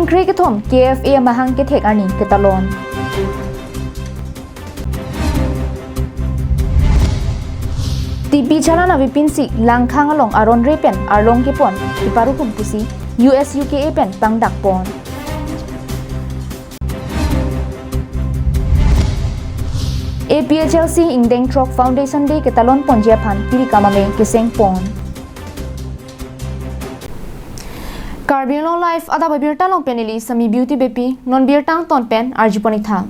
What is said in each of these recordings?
kri ke thom KFA mahang ke thek ani ke talon TP chalana vipinsi langkhang along aron repen arlong ke pon iparu kumpusi US UK pen pangdak pon APHLC Ingdeng Trok Foundation Day ke talon pon Japan piri kamame ke seng pon Carbon long life ada babirta long penili sami beauty bepi non birtang ton pen arjuponi tha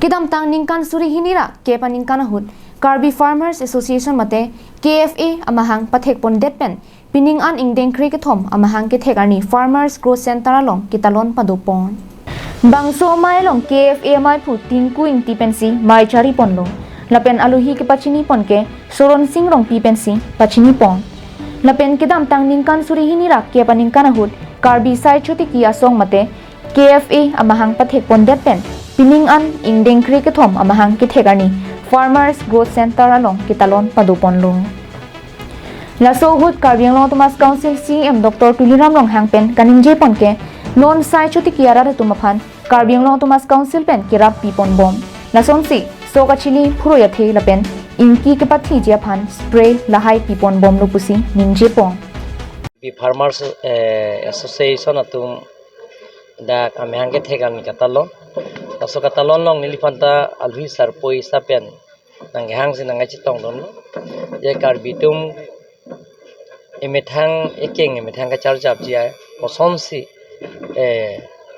kidam tang ningkan suri hinira ke paningkan hut Karbi Farmers Association mate KFA amahang pathek pon det pen pining an ingdeng kri ke thom amahang ke thekani Farmers Growth Center along kitalon padupon bangso mai long KFA mai phu tingku ing ti pensi mai chari pon lo lapen aluhi ke pachini pon ke soron sing rong pi pensi pachini pon lapen kidam tang ningkan suri hinira ke paningkan hut Karbi sai chuti ki asong mate KFA amahang pathek pon det pen pining an ingdeng kri ke thom amahang ke thekani Farmers Growth Center along kitalon padupon lo laso hut Karbi Anglong Thomas Council CM Dr. Tuliram Long hangpen kaninje pon ke non sai chuti kiara tumaphan Karbi Anglong Thomas Council pen kirap pipon bom lason si so kachili phuro ya the lapen inki ke pathi japhan spray lahai pipon bom lo pusi ninje pon Farmers Association atum da kami hangke thegan katalon so katalon long nilifanta alhi sarpoi sapen nang hang sin nang chitong don je Karbi tum emethang ekeng emethang ka char chap jia oson si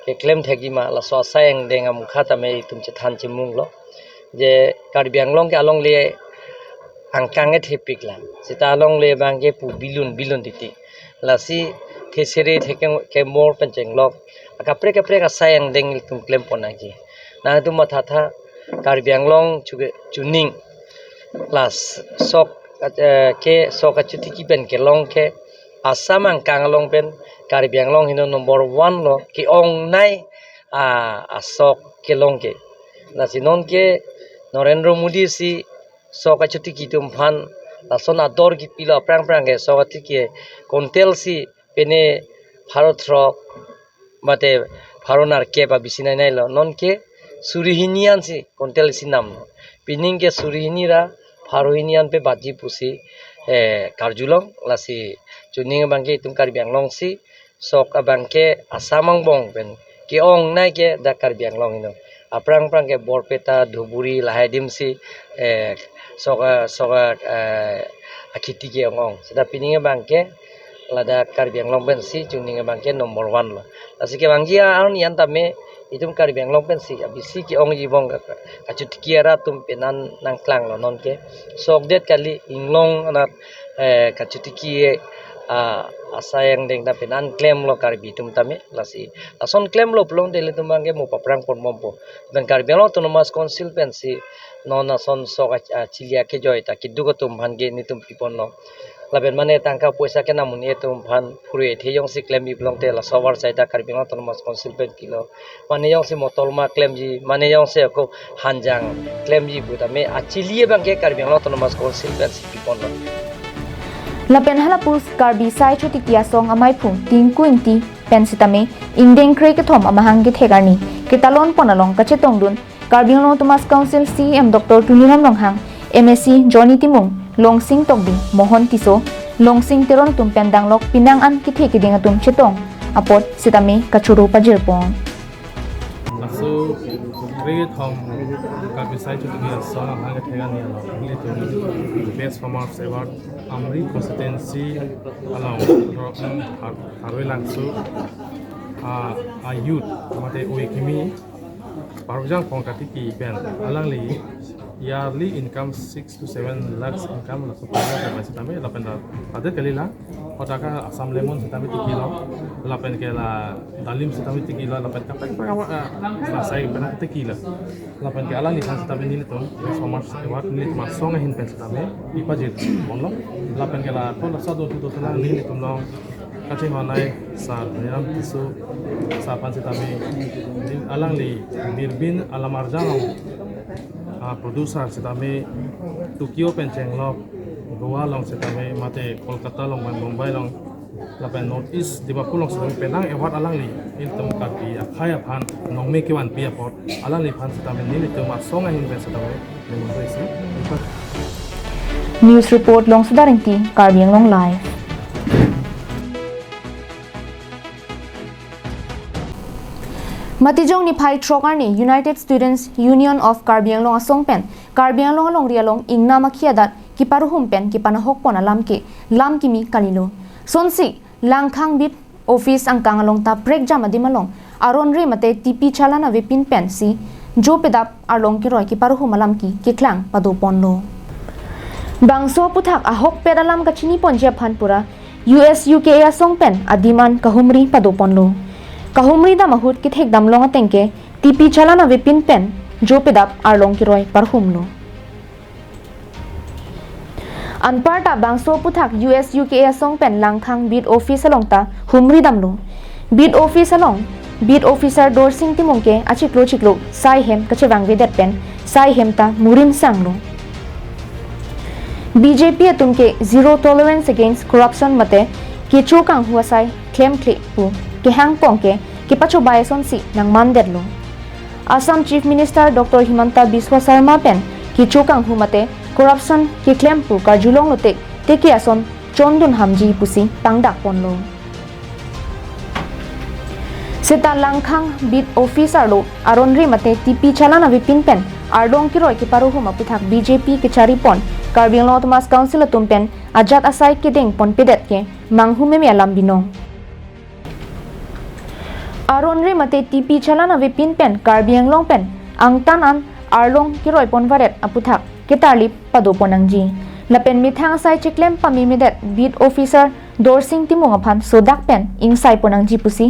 ke claim thegi ma la so sayang denga mukhata me tum che than che mung lo je Karbi Anglong ke along le angkang e thepik la sita along le bang ke pu bilun titi la si thesere thekeng ke mor pencheng lok kapre ka sayang deng tum claim pona ji na tu matha tha Karbi Anglong chuning plus sok ke sok chuti ki pen ke long ke asam angkang long pen Karbi Anglong hino number 1 lo ki ong nai asok ke long ke na sinon ke Narendra Modi si sok chuti ki tum phan la sona dor ki pila prang ke sok ti ke kontel si pene bharat rok mate bharonar ke ba bisinai nai lo non ke surihinian si kontel si nam pining ke surihinira Farohinian pe baji pusi karjulong lasi chuning bangke tum Karbi Anglong si sok abangke asamang bong ben ki ong nai ke da Karbi Anglong ino aprang ke borpeta dhuburi lahaidim si soka akiti ke ong seda pining bangke lada Karbi Anglong ben si chuning bangke nomor 1 lo lasi ke bangji aun yan tame itum Karbi Anglong pen si abisi ki ong jibong kachut kiara tum penan nang klang lo non ke sok det kali inglong anat kachut ki asayang deng da penan claim lo Karbi tum tame lasi ason claim lo plong de le tum bangke mo paprang pon mompo ben Karbi Anglong Autonomous Council pen si non ason sok chilia ke joy ta kidu ko tum bhange ni tum pipon lo laben mane tangka poisa ke namun etum phan phure theyong si claim iblong te la sawar saida Karbi Anglong Autonomous Council pen kilo mane yong si motolma claim ji mane yong se ko hanjang claim ji budame achilie bangke Karbi Anglong Autonomous Council pen si pipon lo lapen halapus Karbi sai chuti kia song amai phu tingku ingti pensitame ingdeng kri ke thom amahang ke thegani kitalon ponalong kachetong dun Karbi Anglong Thomas Council CM Dr. Tuliram Longhang MSc Johnny Timung Longsing Togdi Mohon Tiso Longsing Teron tum pendang lok pinang an kithe kiding atum chetong apot sitame kachuru pajirpon so great home Karbi sai chuti ki song amhang ke thegani lo ile to best farmers award amri constituency along haroi langsu a youth mate oikimi parujang pongkati ki pen alangli yearly income 6 to 7 lakhs income la supaya ka basitame lapen da ade kalila otaka asam lemon sitame tikilo lapen kela dalim sitame tikilo lapen kapek pa sai pena tikilo lapen ke alang ni sitame ni to commerce award ni masong hin pen sitame ipajit bonlo lapen kela to la sado to tala ni to long kacing honai sa niram tisu sa pan sitame alang li birbin alamarjang producer sitame Tokyo penceng lok Goa long sitame mate Kolkata long Mumbai long la pen north east di ba pulong sa penang award alang li il tum ka pi akhaya phan nong me kiwan pi apot alang li phan sa men ni tum songa hin be sa tawe ni mo si News report long sudaringti Karbi Anglong live. Matijong ni phai trokar ni United Students Union of Karbi Anglong asong pen Karbi Anglong along rialong ingna makhiadat ki paruhum pen ki panahok pon alam ki mi kalilo sonsi langkhang bit office angkang along ta break jam adimalong aron re mate TP chalana vepin pen si jo pedap arlong ki roi ki paruhum alam ki khlang padu ponlo bangso puthak ahok pedalam ka chini ponje phanpura US UK asong pen adiman kahumri padu ponlo kahumri da mahut ki thek damlong atengke TP chalana vepin pen jo pedap arlong ki roi parhumlo Anparta bangso puthak US UK asong pen langkhang bid office along ta humri damlo bid office along bid officer dor sing timongke achiklo sai hem kachewang vedet pen sai hem ta murin sanglo BJP atumke zero tolerance against corruption mate ki chokang huwa sai claim click pu ki hang pongke ki pacho bayason si nang mandedlo Assam Chief Minister Dr. Himanta Biswa Sarma pen ki chokang hu mate corruption ki claim pu ka julong lote teki ason chondun hamji pusi pangdak ponlo seta langkhang bid officer lo aronri mate TP chalana vipin pen ardong ki roi ki paru huma puthak BJP ki chari pon Karbi Anglong Autonomous Council atum pen ajat asai ki deng pon pedet ke manghume me alam binong aronri mate TP chalana vipin pen Karbi Anglong pen angtan an arlong ki roi pon varet aputhak ketarlip padoponangji lapen mithang sai chiklem pami medet bid officer dorsing timong aphan sodak pen insai ponangji pusi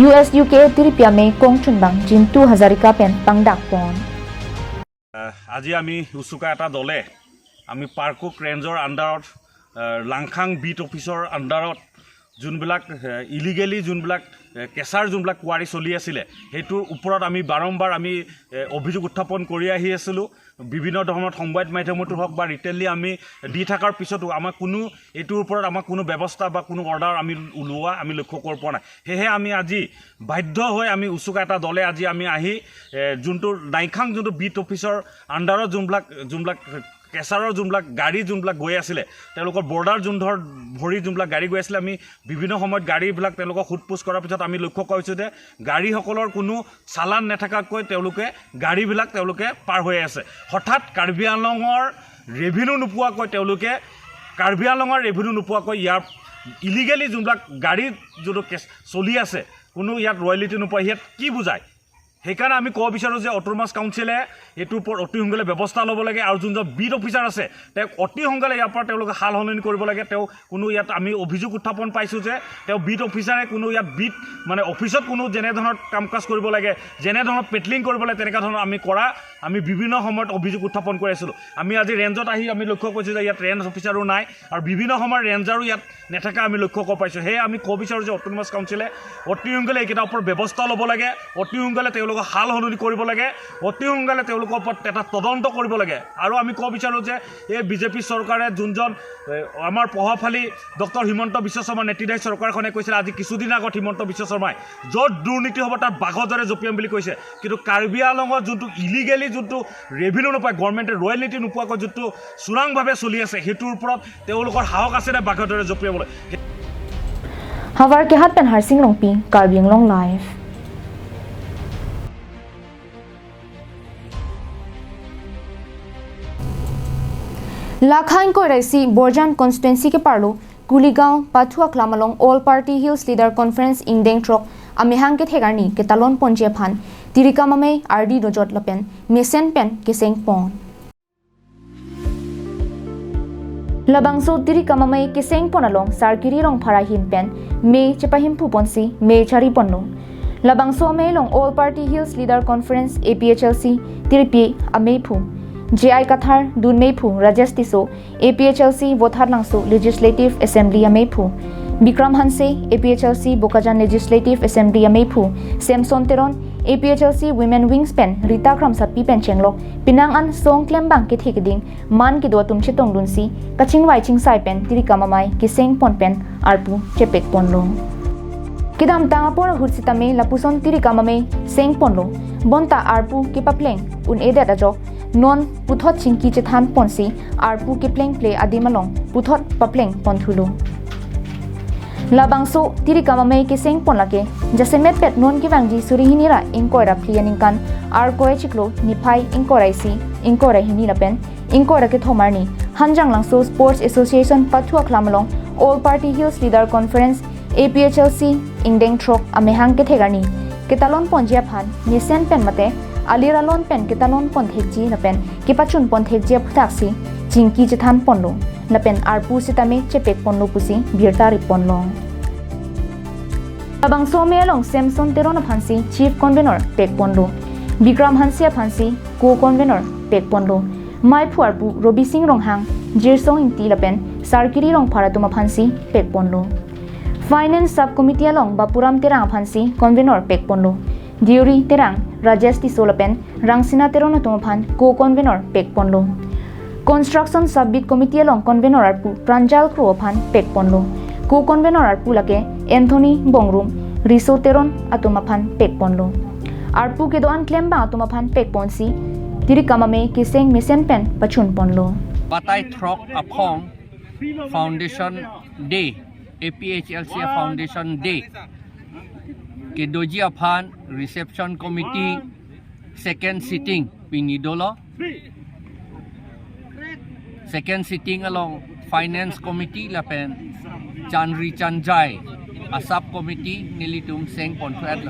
US UK tiripia me kongchunbang jin 2000 ka pen pangdak pon আজি আমি উসুকা এটা দলে আমি পাৰ্কুক ৰেঞ্জৰ আণ্ডাৰত লাংখাং beet অফিচৰ আণ্ডাৰত যোনবিলাক ইলিগেলি যোনবিলাক কেঁচাৰ যোনবিলাক কোৱাৰি চলি আছিলে সেইটোৰ ওপৰত আমি বাৰম্বাৰ আমি অভিযোগ উত্থাপন কৰি আহি আছিলোঁ বিভিন্ন ধৰণৰ সংবাদ মাধ্যমতো হওক বা ৰিটেনলি আমি দি থকাৰ পিছতো আমাৰ কোনো এইটোৰ ওপৰত আমাৰ কোনো ব্যৱস্থা বা কোনো অৰ্ডাৰ আমি ওলোৱা আমি লক্ষ্য কৰিব পৰা নাই সেয়েহে আমি আজি বাধ্য হৈ আমি উচুকা এটা দলে আজি আমি আহি যোনটো লাংখাং যোনটো বিট অফিচৰ আণ্ডাৰত যোনবিলাক কেঁচাৰৰ যোনবিলাক গাড়ী যোনবিলাক গৈ আছিলে তেওঁলোকৰ বৰ্ডাৰ যোনধৰ ভৰি যোনবিলাক গাড়ী গৈ আছিলে আমি বিভিন্ন সময়ত গাড়ীবিলাক তেওঁলোকক সোধপোছ কৰাৰ পিছত আমি লক্ষ্য কৰিছোঁ যে গাড়ীসকলৰ কোনো চালান নেথাকাকৈ তেওঁলোকে পাৰ হৈ আছে হঠাৎ কাৰ্বি আংলঙৰ ৰেভিনিউ নোপোৱাকৈ ইয়াৰ ইলিগেলি যোনবিলাক গাড়ী যোনটো চলি আছে কোনো ইয়াত ৰয়েলিটি নোপোৱা ইয়াত কি বুজায় সেইকাৰণে আমি ক'ব বিচাৰোঁ যে অটোনমাছ কাউন্সিলে এইটোৰ ওপৰত অতি সোনকালে ব্যৱস্থা ল'ব লাগে আৰু যোনজন বিট অফিচাৰ আছে তেওঁক অতি সোনকালে ইয়াৰ পৰা তেওঁলোকে সাল সলনি কৰিব লাগে তেওঁ কোনো ইয়াত আমি অভিযোগ উত্থাপন পাইছোঁ যে তেওঁ বিট অফিচাৰে কোনো ইয়াত বিট মানে অফিচত কোনো যেনেধৰণৰ কাম কাজ কৰিব লাগে যেনেধৰণৰ পেটলিং কৰিব লাগে তেনেকুৱা ধৰণৰ আমি বিভিন্ন সময়ত অভিযোগ উত্থাপন কৰি আছিলোঁ আমি আজি ৰেঞ্জত আহি আমি লক্ষ্য কৰিছোঁ যে ইয়াত ৰেঞ্জ অফিচাৰো নাই আৰু বিভিন্ন সময়ত ৰেঞ্জাৰো ইয়াত নেথাকা আমি লক্ষ্য কৰিব পাইছোঁ সেয়ে আমি ক'ব বিচাৰোঁ যে অটোনমাছ কাউন্সিলে অতি সোনকালে এইকেইটাৰ ওপৰত ব্যৱস্থা ল'ব লাগে অতি সোনকালে তেওঁলোকক সাল সলনি কৰিব লাগে অতি সোনকালে তেওঁলোকৰ ওপৰত এটা তদন্ত কৰিব লাগে আৰু আমি ক'ব বিচাৰোঁ যে এই বিজেপি চৰকাৰে যোনজন আমাৰ প্ৰভাৱশালী ডক্টৰ হিমন্ত বিশ্ব শৰ্মা নেতৃত্বাধীন চৰকাৰখনে কৈছিল আজি কিছুদিন আগত হিমন্ত বিশ্ব শৰ্মাই য'ত দুৰ্নীতি হ'ব তাত বাঘৰ দৰে জঁপিয়াম বুলি কৈছে কিন্তু কাৰ্বি আংলঙত যোনটো ইলিগেলি যোনটো ৰেভিনিউ নোপায় গভৰ্ণমেণ্টে ৰয়েলিটি নোপোৱাকৈ যোনটো চোৰাংভাৱে চলি আছে সেইটোৰ ওপৰত তেওঁলোকৰ সাহস আছে নে বাঘৰ দৰে জঁপিয়াবলৈ হাৱাৰ কে হাত পেন হাৰসিং ৰংপি কাৰ্বি আংলং লাইভ लाखाइन को रैसी बोरजान कॉन्स्टिट्यूंसी के पार्लो कुलीगांव पाथुआ क्लामलोंग all party hills leader conference इंडेंग ट्रक अमेहांग के थेगारनी के तालोन पंजे फान तिरिका ममे आरडी रोजोट लपेन मेसेन पेन के सेंग पोन लबांगसो तिरिका ममे के सेंग पोनालोंग सारकिरी रोंग फारा हिन पेन मे चपाहिम फुपोनसी मे चारी पोनो लबांगसो मे लोंग all party hills leader conference APHLC तिरिपी अमेफु JI Kathar Dunmeipu Rajesh Tiso APHLC Vothar Langsu Legislative Assembly Ameipu Bikram Hanse APHLC Bokajan Legislative Assembly Ameipu Samson Teron APHLC Women Wingspan Rita Kram Sapi Pen Chenglok Pinang An Song Klem Bang Ki Thikding Man Ki Do Tum Chitong Dunsi Kaching Wai Ching Sai Pen Tiri Kamamai Ki Seng Pon Pen Arpu Chepek Ponlong Kidam Tanga Pon Hutsitame Lapuson Tiri Kamamai Seng Ponlo Bonta Arpu Ki Papleng Un Edet Ajok Non Puthot Chingki Chithan Ponsi Arpu Ki Pleng Play Adimalong Puthot Papleng Ponthulo Labangso tiri kamamay ki seng pon lake jasemet pet non ki wangji suri hinira ingkora plianing kan arkoe chiklo niphai ingkora si ingkora hinira pen ingkora ke thomarni hanjang langso sports association pathua klamlong all party hills leader conference APHLC ingdeng throk amehang ke thegani ketalon ponjia phan nisen pen mate alira lon pen ketalon pon thekji na pen ki pachun pon thekji phaksi chingki jithan ponlo na pen arpu sitame chepek ponlo pusi birta riponlong abang some long samson terona phansi chief convener pek ponlo bikram hansia phansi co convener pek ponlo mai phuarpu robi singh ronghang jirsong inti lapen sarkiri rong pharatuma phansi pek ponlo finance sub committee long bapuram terang phansi convener pek ponlo diuri terang rajesh tisolapen rangsina terona tuma phan co convener pek ponlo construction subbit committee long convener arpu pranjal kro phan pek ponlo co convener arpu lake anthony bongrum riso teron atuma phan pek ponlo arpu ke doan claim ba atuma phan pek ponsi tiri kamame ki seng mesen pen pachun ponlo Batai Throk Apong Foundation Day APHLC Foundation Day ke doji aphan reception committee second sitting pinidolo second sitting along finance committee lapen Chanri Chanjai a sub committee nilitum seng ponfet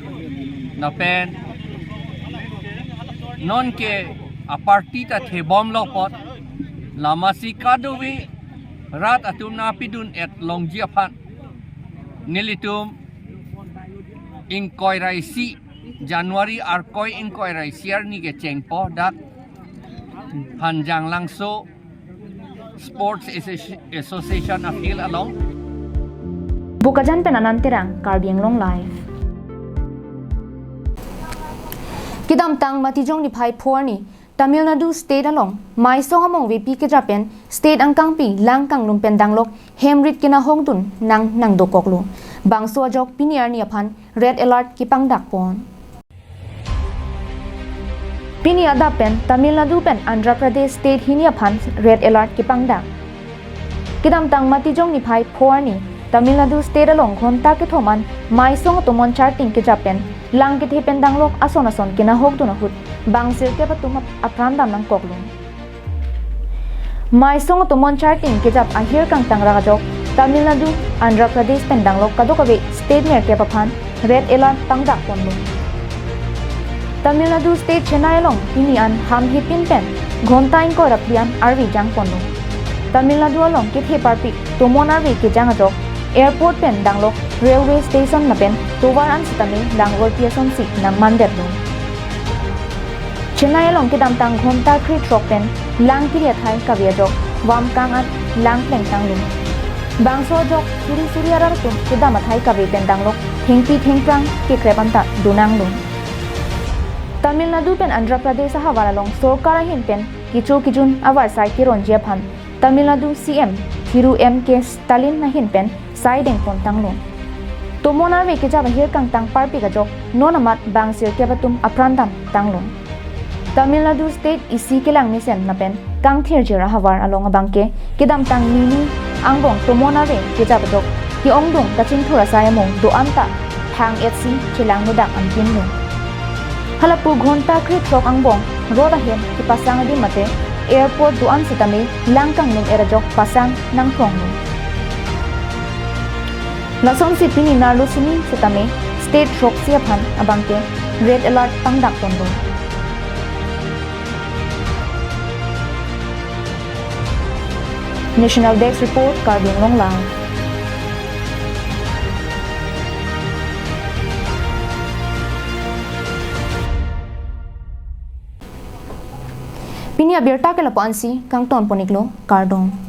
na pen non ke a party ta thebom lo pot lamasi kadowi rat atum na pidun et longji aphan nilitum inkoi raisi January arkoi inkoi raisiar ni ke chengpo dak hanjang langso Sports Association of Hill along Bukajan penanan terang Karbiang Long Live Kidam tang matijong ni phai phorni Tamil Nadu state along mai song among VP ke Japan state angkang pi langkang lumpen danglok hemrit kina hongtun nang dokoklu bangso ajok piniar ni aphan red alert ki pangdak pon Pini ada pen Tamil Nadu pen Andhra Pradesh state hinia phan red alert ki pangdak Kidam tang matijong ni phai phorni Tamil Nadu state along khonta ke thoman mai song tomon charting ke Japan lang ke the pen danglok ason kina hongtun hut bangsir ke patum apran dam nang koklung mai song tomon charting ke jap ahir kang tangra jok Tamil Nadu Andhra Pradesh pen danglok kadokawe state mer ke paphan red alert pangdak ponlu Tamil Nadu state Chennai long pinian ham hipin pen ghontain ko raplian arwi jang ponlu Tamil Nadu along ke the parpi tomon arwi ke jang jok airport pen danglok railway station na pen towar an sitame langwal piason si nang mandet lo Chennai along ke dam tang ghonta khri trok pen lang kiriya thai kavia jok wam kang at lang pleng tang lum bangso jok suri arar tum ke dam thai kavi pen danglok thengpi thengprang ke krepanta dunang lum Tamil Nadu pen Andhra Pradesh hawala long sorkara hin pen kichu kijun awar sai ki ronjia phan Tamil Nadu CM Thiru M.K. Stalin na hin pen sai deng pon tang lum tomona ve ke jaba hir kang tang parpi ga jok nonamat bangsir ke batum aprandam tang lum Tamil Nadu state isi ke lang ni sen na pen kang thir jira hawar along abangke kidam tang nini angbong tomona ve ke jaba jok ki ongdung kaching thura sayamong do anta thang etsi chilang no dak ampin lo halapu ghonta khri trok angbong roda hen ki pasang adi mate airport do an sitame langkang ning era jok pasang nang prong lo lason si pini narlo sini sitame state trok sia phan abangke red alert pangdak tondo National Desk Report, Karbiang Long Live. Pinia Birta ke lapansi, kang ton poniklo, Kardong.